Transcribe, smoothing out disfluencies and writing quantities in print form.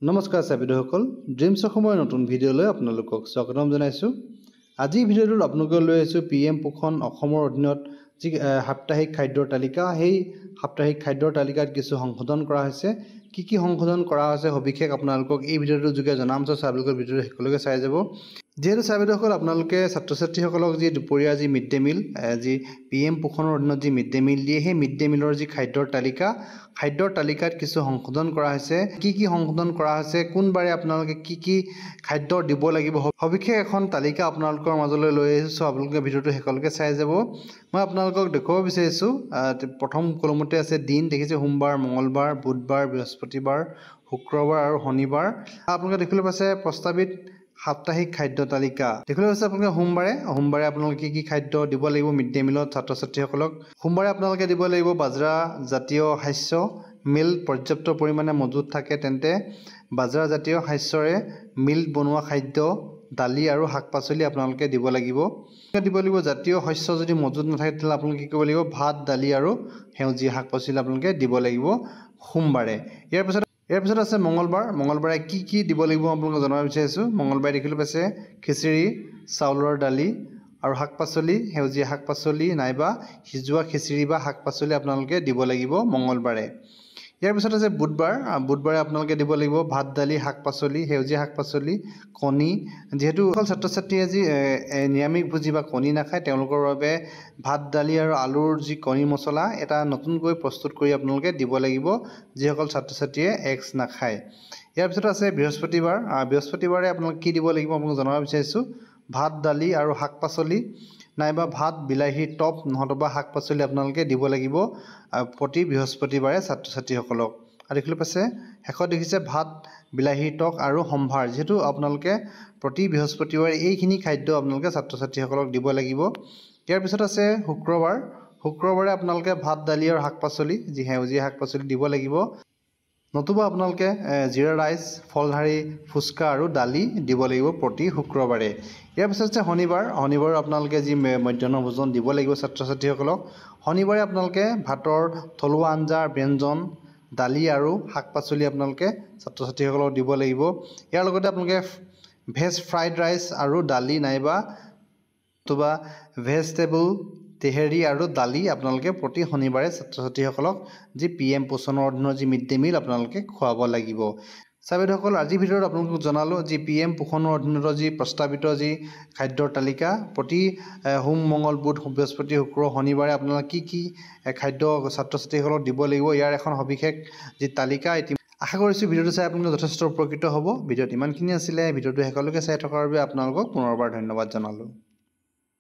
নমস্কাৰ চাবিদসকল ড্ৰিমছ অসমৰ নতুন ভিডিঅ'লৈ আপোনালোকক স্বাগতম জনাইছোঁ। আজি ভিডিঅ'টোত আপোনালোকক লৈ আহিছোঁ PM পোষণ অসমৰ অধীনত যি সাপ্তাহিক খাদ্যৰ তালিকা, সেই সাপ্তাহিক খাদ্যৰ তালিকাত কিছু সংশোধন কৰা হৈছে। কি সংশোধন কৰা হৈছে সবিশেষ আপোনালোকক এই ভিডিঅ'টোৰ যোগে জনাম, চাবিদসকল ভিডিঅ'টো শেষলৈকে চাই যাব। যেহেতু চাবিদসকল আপোনালোকে ছাত্ৰ ছাত্ৰীসকলক যি দুপৰীয়া যি মিড ডে মিল, যি PM পোষণৰ অধীনত যি মিড ডে মিল দিয়ে, সেই মিড ডে মিলৰ যি খাদ্যৰ তালিকাত কিছু সংশোধন কৰা হৈছে। কি সংশোধন কৰা হৈছে, কোনবাৰে আপোনালোকে কি খাদ্য দিব লাগিব সবিশেষ এখন তালিকা আপোনালোকৰ মাজলৈ লৈ আহিছোঁ। আপোনালোকে ভিডিঅ'টো শেষলৈকে চাই যাব। মই আপোনালোকক দেখুৱাব বিচাৰিছোঁ, প্ৰথম কলমতে আছে দিন, দেখিছে সোমবাৰ, মঙলবাৰ, বুধবাৰ, বৃহস্পতিবাৰ, শুক্ৰবাৰ আৰু শনিবাৰ। আপোনালোকে দেখিবলৈ পাইছে প্ৰস্তাৱিত সাপ্তাহিক খাদ্য তালিকা দেখিবলৈ পাইছে। আপোনালোকে সোমবাৰে আপোনালোকে কি খাদ্য দিব লাগিব মিড ডে মিলত ছাত্ৰ ছাত্ৰীসকলক। সোমবাৰে আপোনালোকে দিব লাগিব বাজৰা জাতীয় শস্য। মিল পৰ্যাপ্ত পৰিমাণে মজুত থাকে তেন্তে বাজৰা জাতীয় শস্যৰে মিল বনোৱা খাদ্য, দালি আৰু শাক পাচলি আপোনালোকে দিব লাগিব। জাতীয় শস্য যদি মজুত নাথাকে তেতিয়াহ'লে আপোনালোকে কি কৰিব লাগিব, ভাত, দালি আৰু সেউজীয়া শাক পাচলি আপোনালোকে দিব লাগিব সোমবাৰে। ইয়াৰ পিছত আছে মঙলবাৰে কি দিব লাগিব আপোনালোকক জনাব বিচাৰিছোঁ। মঙলবাৰে দেখিবলৈ পাইছে খিচিৰি, চাউলৰ দালি আৰু শাক পাচলি, সেউজীয়া শাক পাচলি নাইবা সিজোৱা খিচিৰি বা শাক পাচলি আপোনালোকে দিব লাগিব মঙলবাৰে। ইয়াৰ পিছত আছে বুধবাৰে আপোনালোকে দিব লাগিব ভাত, দালি, শাক পাচলি, সেউজীয়া শাক পাচলি, কণী। যিহেতু ছাত্ৰ ছাত্ৰীয়ে যি নিৰামিষভোজী বা কণী নাখায়, তেওঁলোকৰ বাবে ভাত, দালি আৰু আলুৰ যি কণী মছলা এটা নতুনকৈ প্ৰস্তুত কৰি আপোনালোকে দিব লাগিব, যিসকল ছাত্ৰ ছাত্ৰীয়ে এগছ নাখায়। ইয়াৰ পিছত আছে বৃহস্পতিবাৰে আপোনালোকে কি দিব লাগিব আপোনালোকক জনাব বিচাৰিছোঁ। ভাত, দালি আৰু শাক পাচলি নাইবা ভাত, বিলাহীৰ টপ নহ'বা শাক পাচলি আপোনালোকে দিব লাগিব প্ৰতি বৃহস্পতিবাৰে ছাত্ৰ ছাত্ৰীসকলক। আৰু দেখিবলৈ পাইছে শেষত দেখিছে ভাত, বিলাহীৰ টক আৰু সম্ভাৰ। যিহেতু আপোনালোকে প্ৰতি বৃহস্পতিবাৰে এইখিনি খাদ্য আপোনালোকে ছাত্ৰ ছাত্ৰীসকলক দিব লাগিব। ইয়াৰ পিছত আছে শুক্ৰবাৰে আপোনালোকে ভাত, দালি আৰু শাক পাচলি, যি সেউজীয়া শাক পাচলি দিব লাগিব, নতুবা আপোনালোকে জিৰা ৰাইচ, ফলধাৰী, ফুচকা আৰু দালি দিব লাগিব প্ৰতি শুক্ৰবাৰে। ইয়াৰ পিছত আছে শনিবাৰ আপোনালোকে যি মধ্যাহ্ন ভোজন দিব লাগিব ছাত্ৰ ছাত্ৰীসকলক। শনিবাৰে আপোনালোকে ভাতৰ থলুৱা আঞ্জা, ব্যঞ্জন, দালি আৰু শাক পাচলি আপোনালোকে ছাত্ৰ ছাত্ৰীসকলক দিব লাগিব। ইয়াৰ লগতে আপোনালোকে ভেজ ফ্ৰাইড ৰাইচ আৰু দালি নাইবা ভেজিটেবল তেহেৰি আৰু দালি আপোনালোকে প্ৰতি শনিবাৰে ছাত্ৰ ছাত্ৰীসকলক যি PM পোষণৰ অধীনৰ যি মিড ডে মিল আপোনালোকে খুৱাব লাগিব। চাবিদসকল আজিৰ ভিডিঅ'ত আপোনালোকক জনালোঁ যি PM পোষণৰ অধীনত যি প্ৰস্তাৱিত যি খাদ্যৰ তালিকা, প্ৰতি সোম, মঙল, বুধ, বৃহস্পতি, শুক্ৰ, শনিবাৰে আপোনালোকে কি খাদ্য ছাত্ৰ ছাত্ৰীসকলক দিব লাগিব, ইয়াৰ এখন সবিশেষ যি তালিকা। আশা কৰিছোঁ ভিডিঅ'টো চাই আপোনালোকে যথেষ্ট উপকৃত হ'ব। ভিডিঅ'ত ইমানখিনি আছিলে। ভিডিঅ'টো শেষলৈকে চাই থকাৰ বাবে আপোনালোকক পুনৰবাৰ ধন্যবাদ জনালোঁ।